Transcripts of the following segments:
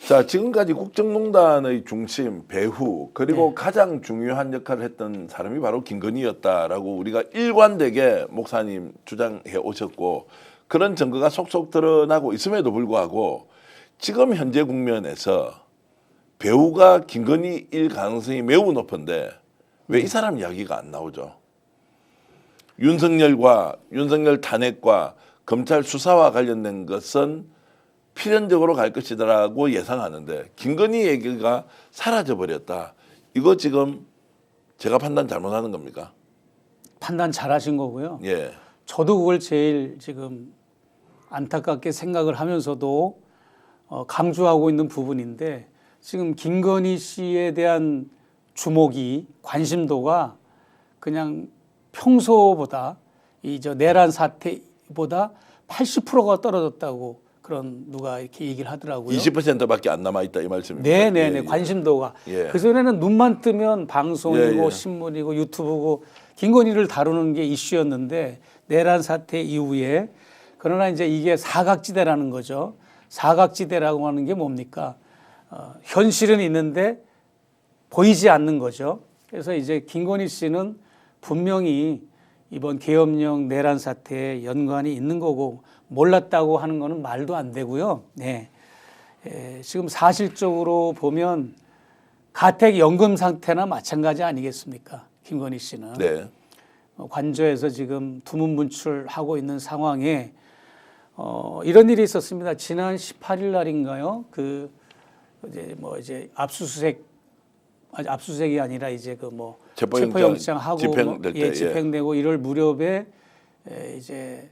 자, 지금까지 국정농단의 중심, 배후, 그리고 가장 중요한 역할을 했던 사람이 바로 김건희였다라고 우리가 일관되게 목사님 주장해 오셨고, 그런 증거가 속속 드러나고 있음에도 불구하고 지금 현재 국면에서 배후가 김건희일 가능성이 매우 높은데 왜 이 사람 이야기가 안 나오죠? 윤석열 탄핵과 검찰 수사와 관련된 것은 필연적으로 갈 것이라고 예상하는데 김건희 얘기가 사라져버렸다. 이거 지금 제가 판단 잘못하는 겁니까? 판단 잘하신 거고요. 예. 저도 그걸 제일 지금 안타깝게 생각을 하면서도 강조하고 있는 부분인데, 지금 김건희 씨에 대한 주목이, 관심도가 그냥 평소보다 내란 사태보다 80%가 떨어졌다고 그런 누가 이렇게 얘기를 하더라고요. 20%밖에 안 남아 있다 이 말씀입니다. 네네네. 예, 예. 관심도가. 예. 그전에는 눈만 뜨면 방송이고 예, 예. 신문이고 유튜브고 김건희를 다루는 게 이슈였는데, 내란 사태 이후에. 그러나 이제 이게 사각지대라는 거죠. 사각지대라고 하는 게 뭡니까? 현실은 있는데 보이지 않는 거죠. 그래서 이제 김건희 씨는 분명히 이번 계엄령 내란 사태에 연관이 있는 거고, 몰랐다고 하는 거는 말도 안 되고요. 네. 지금 사실적으로 보면 가택연금 상태나 마찬가지 아니겠습니까? 김건희 씨는. 네. 관저에서 지금 두문분출하고 있는 상황에 이런 일이 있었습니다. 지난 18일 날인가요? 이제 압수수색이 아니라 이제 체포영장 하고 집행될 때, 집행되고 이럴 무렵에 이제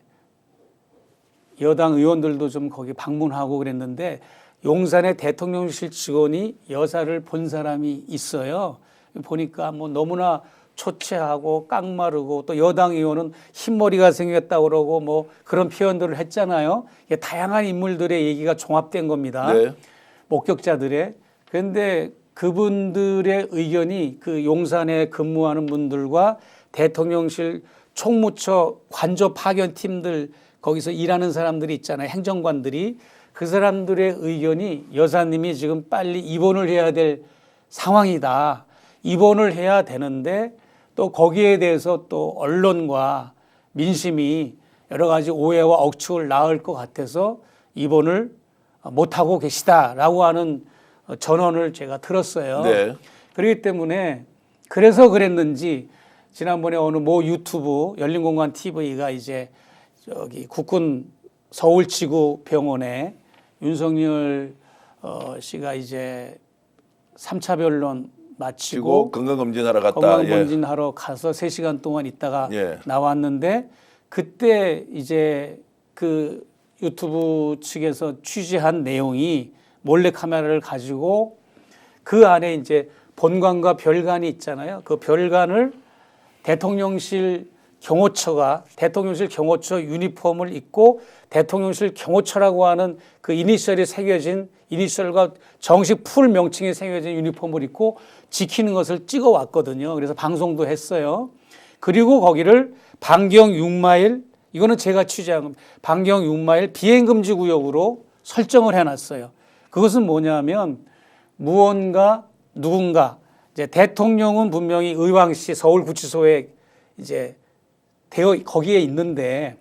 여당 의원들도 좀 거기 방문하고 그랬는데, 용산의 대통령실 직원이 여사를 본 사람이 있어요. 보니까 뭐 너무나 초췌하고 깡마르고, 또 여당 의원은 흰머리가 생겼다고 그러고 뭐 그런 표현들을 했잖아요. 이게 다양한 인물들의 얘기가 종합된 겁니다. 네. 목격자들의. 그런데 그분들의 의견이 그 용산에 근무하는 분들과 대통령실 총무처 관저 파견팀들, 거기서 일하는 사람들이 있잖아요. 행정관들이. 그 사람들의 의견이 여사님이 지금 빨리 입원을 해야 될 상황이다. 입원을 해야 되는데, 또 거기에 대해서 또 언론과 민심이 여러 가지 오해와 억측을 낳을 것 같아서 입원을 못하고 계시다라고 하는 전언을 제가 들었어요. 네. 그렇기 때문에 그래서 그랬는지 지난번에 어느 모 유튜브 열린공간 TV가 이제 국군 서울지구 병원에 윤석열 씨가 이제 3차 변론 마치고 건강검진하러 갔다. 건강검진하러 가서 3시간 동안 있다가 나왔는데, 그때 이제 그 유튜브 측에서 취재한 내용이 몰래카메라를 가지고 그 안에 이제 본관과 별관이 있잖아요. 그 별관을 대통령실 경호처 유니폼을 입고 대통령실 경호처라고 하는 그 이니셜이 새겨진, 이니셜과 정식 풀 명칭이 새겨진 유니폼을 입고 지키는 것을 찍어 왔거든요. 그래서 방송도 했어요. 그리고 거기를 반경 6마일, 이거는 제가 취재한 겁니다. 반경 6마일 비행금지 구역으로 설정을 해놨어요. 그것은 뭐냐면, 무언가 누군가, 이제 대통령은 분명히 의왕시 서울구치소에 이제 거기에 있는데,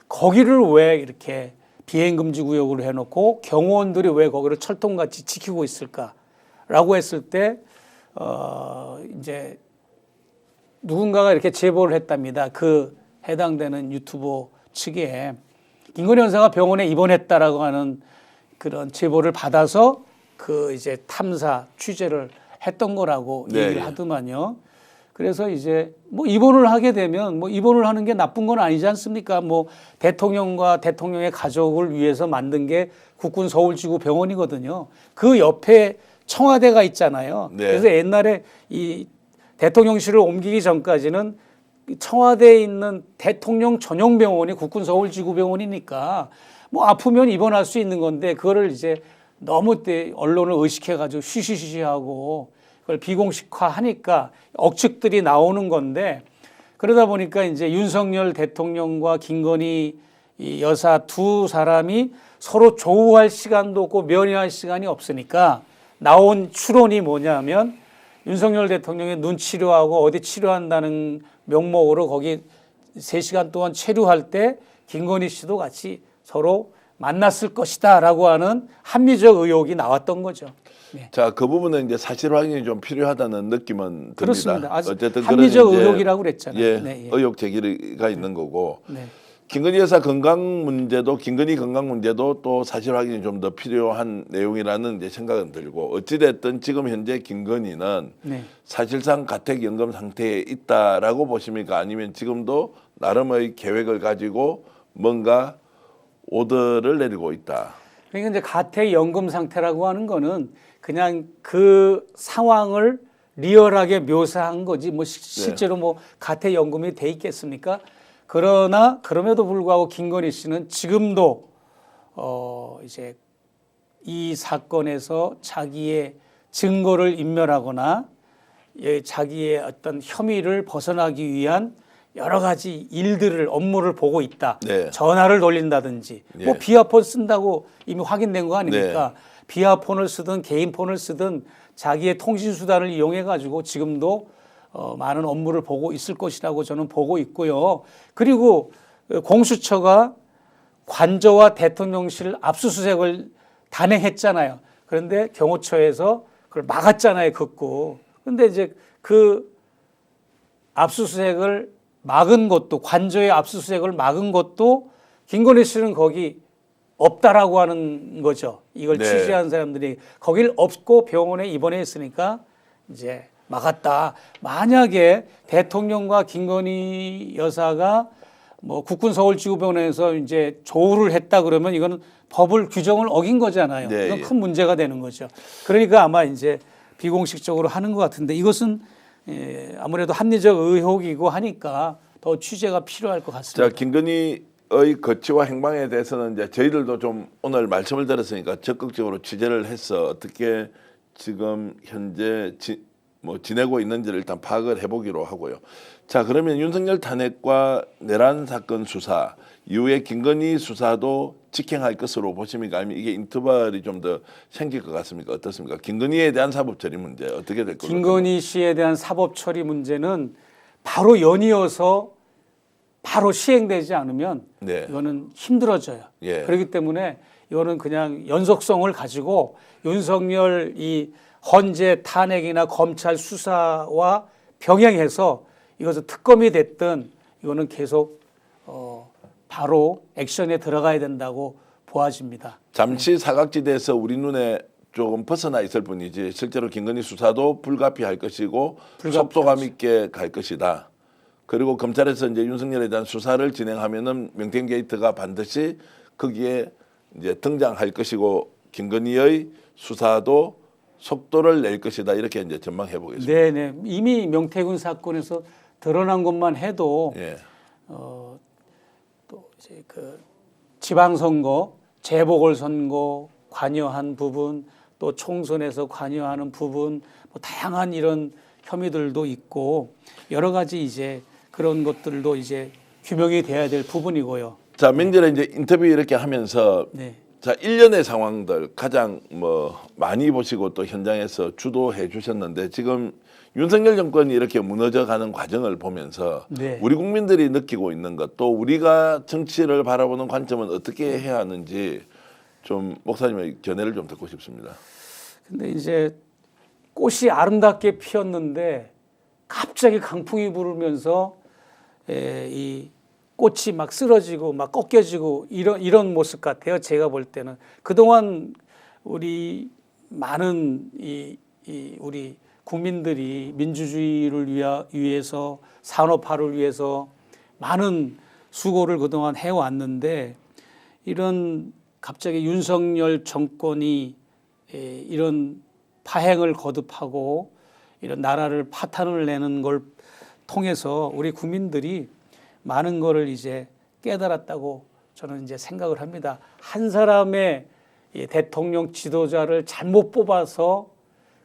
거기를 왜 이렇게 비행금지 구역으로 해놓고 경호원들이 왜 거기를 철통같이 지키고 있을까라고 했을 때, 이제 누군가가 이렇게 제보를 했답니다. 그 해당되는 유튜버 측에 김건희 여사가 병원에 입원했다라고 하는 그런 제보를 받아서 그 이제 탐사 취재를 했던 거라고 얘기를 하더만요. 그래서 이제 뭐 입원을 하게 되면 뭐 입원을 하는 게 나쁜 건 아니지 않습니까? 뭐 대통령과 대통령의 가족을 위해서 만든 게 국군 서울지구 병원이거든요. 그 옆에 청와대가 있잖아요. 그래서 옛날에 이 대통령실을 옮기기 전까지는 청와대에 있는 대통령 전용 병원이 국군 서울지구 병원이니까 뭐 아프면 입원할 수 있는 건데, 그거를 이제 너무 언론을 의식해가지고 쉬쉬쉬하고 그걸 비공식화하니까 억측들이 나오는 건데, 그러다 보니까 이제 윤석열 대통령과 김건희 이 여사 두 사람이 서로 조우할 시간도 없고 면회할 시간이 없으니까 나온 추론이 뭐냐면 윤석열 대통령의 눈 치료하고 어디 치료한다는 명목으로 거기 3시간 동안 체류할 때 김건희 씨도 같이 서로 만났을 것이다라고 하는 합리적 의혹이 나왔던 거죠. 네. 자, 그 부분은 이제 사실 확인이 좀 필요하다는 느낌은 듭니다. 그렇습니다. 아주 어쨌든 합리적 그런 이제 의혹이라고 그랬잖아요. 예, 네, 예. 의혹 제기가 있는 거고. 네. 김건희 여사 건강 문제도 김건희 건강 문제도 또 사실 확인이 좀 더 필요한 내용이라는 이제 생각은 들고 어찌 됐든 지금 현재 김건희는 네. 사실상 가택연금 상태에 있다라고 보십니까? 아니면 지금도 나름의 계획을 가지고 뭔가 오더를 내리고 있다. 그러니까 이제 가택연금 상태라고 하는 거는 그냥 그 상황을 리얼하게 묘사한 거지 뭐 실제로 뭐 가택연금이 돼 있겠습니까? 그러나 그럼에도 불구하고 김건희 씨는 지금도 이제 이 사건에서 자기의 증거를 인멸하거나 자기의 어떤 혐의를 벗어나기 위한 여러 가지 일들을 업무를 보고 있다. 네. 전화를 돌린다든지 뭐 예. 비아폰 쓴다고 이미 확인된 거 아닙니까? 네. 비아폰을 쓰든 개인 폰을 쓰든 자기의 통신 수단을 이용해 가지고 지금도 많은 업무를 보고 있을 것이라고 저는 보고 있고요. 그리고 공수처가 관저와 대통령실 압수수색을 단행했잖아요. 그런데 경호처에서 그걸 막았잖아요, 긋고. 그런데 이제 그 압수수색을 막은 것도 관저의 압수수색을 막은 것도 김건희 씨는 거기 없다라고 하는 거죠. 이걸 네. 취재한 사람들이 거길 없고 병원에 입원했으니까 이제 막았다. 만약에 대통령과 김건희 여사가 뭐 국군 서울지구병원에서 이제 조우를 했다 그러면 이거는 법을 규정을 어긴 거잖아요. 네, 이건 예. 큰 문제가 되는 거죠. 그러니까 아마 이제 비공식적으로 하는 것 같은데 이것은 아무래도 합리적 의혹이고 하니까 더 취재가 필요할 것 같습니다. 자, 김건희의 거취와 행방에 대해서는 이제 저희들도 좀 오늘 말씀을 들었으니까 적극적으로 취재를 해서 어떻게 지금 현재 지내고 있는지를 일단 파악을 해보기로 하고요. 자, 그러면 윤석열 탄핵과 내란 사건 수사 이후에 김건희 수사도 직행할 것으로 보십니까? 아니면 이게 인터벌이 좀 더 생길 것 같습니까? 어떻습니까? 김건희에 대한 사법 처리 문제 어떻게 될 것으로? 김건희 씨에 대한 사법 처리 문제는 바로 연이어서 바로 시행되지 않으면 네. 이거는 힘들어져요. 예. 그렇기 때문에 이거는 그냥 연속성을 가지고 윤석열 이 헌재 탄핵이나 검찰 수사와 병행해서 이것은 특검이 됐든 이거는 계속 바로 액션에 들어가야 된다고 보아집니다. 잠시 사각지대에서 우리 눈에 조금 벗어나 있을 뿐이지 실제로 김건희 수사도 불가피할 것이고 속도감 있게 갈 것이다. 그리고 검찰에서 이제 윤석열에 대한 수사를 진행하면은 명태균 게이트가 반드시 거기에 이제 등장할 것이고 김건희의 수사도 속도를 낼 것이다. 이렇게 이제 전망해 보겠습니다. 네네. 이미 명태균 사건에서 드러난 것만 해도 예. 또 이제 그 지방선거, 재보궐선거 관여한 부분, 또 총선에서 관여하는 부분, 뭐 다양한 이런 혐의들도 있고 여러 가지 이제 그런 것들도 이제 규명이 돼야 될 부분이고요. 자, 명절에 이제 인터뷰 이렇게 하면서 네. 자, 일련의 상황들 가장 많이 보시고 또 현장에서 주도해 주셨는데 지금 윤석열 정권이 이렇게 무너져 가는 과정을 보면서 네. 우리 국민들이 느끼고 있는 것 또 우리가 정치를 바라보는 관점은 어떻게 해야 하는지 좀 목사님의 견해를 좀 듣고 싶습니다. 근데 이제 꽃이 아름답게 피었는데 갑자기 강풍이 불으면서 이 꽃이 막 쓰러지고 막 꺾여지고 이런 모습 같아요. 제가 볼 때는 그동안 우리 많은 우리 국민들이 민주주의를 위해서 산업화를 위해서 많은 수고를 그동안 해왔는데 이런 갑자기 윤석열 정권이 이런 파행을 거듭하고 이런 나라를 파탄을 내는 걸 통해서 우리 국민들이 많은 거를 이제 깨달았다고 저는 이제 생각을 합니다. 한 사람의 대통령 지도자를 잘못 뽑아서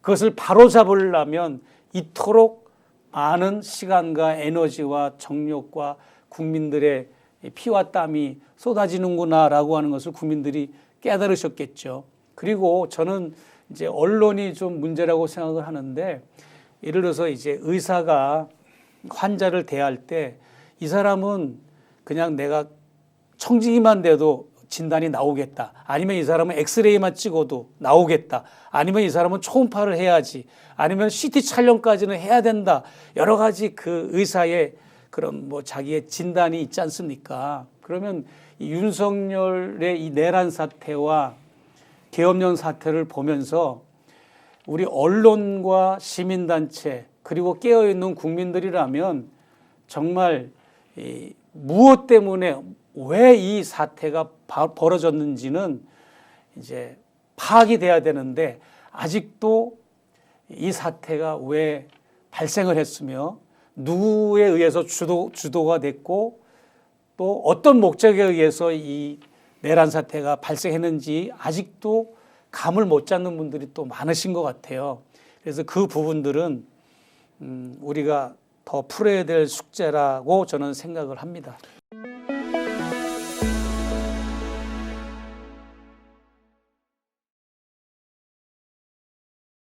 그것을 바로잡으려면 이토록 많은 시간과 에너지와 정력과 국민들의 이 피와 땀이 쏟아지는구나라고 하는 것을 국민들이 깨달으셨겠죠. 그리고 저는 이제 언론이 좀 문제라고 생각을 하는데, 예를 들어서 이제 의사가 환자를 대할 때 이 사람은 그냥 내가 청진기만 돼도 진단이 나오겠다. 아니면 이 사람은 엑스레이만 찍어도 나오겠다. 아니면 이 사람은 초음파를 해야지. 아니면 CT 촬영까지는 해야 된다. 여러 가지 그 의사의 그런 뭐 자기의 진단이 있지 않습니까? 그러면 이 윤석열의 이 내란 사태와 계엄령 사태를 보면서 우리 언론과 시민단체 그리고 깨어있는 국민들이라면 정말 이 무엇 때문에 왜 이 사태가 벌어졌는지는 이제 파악이 돼야 되는데, 아직도 이 사태가 왜 발생을 했으며 누구에 의해서 주도가 됐고 또 어떤 목적에 의해서 이 내란 사태가 발생했는지 아직도 감을 못 잡는 분들이 또 많으신 것 같아요. 그래서 그 부분들은 우리가 더 풀어야 될 숙제라고 저는 생각을 합니다.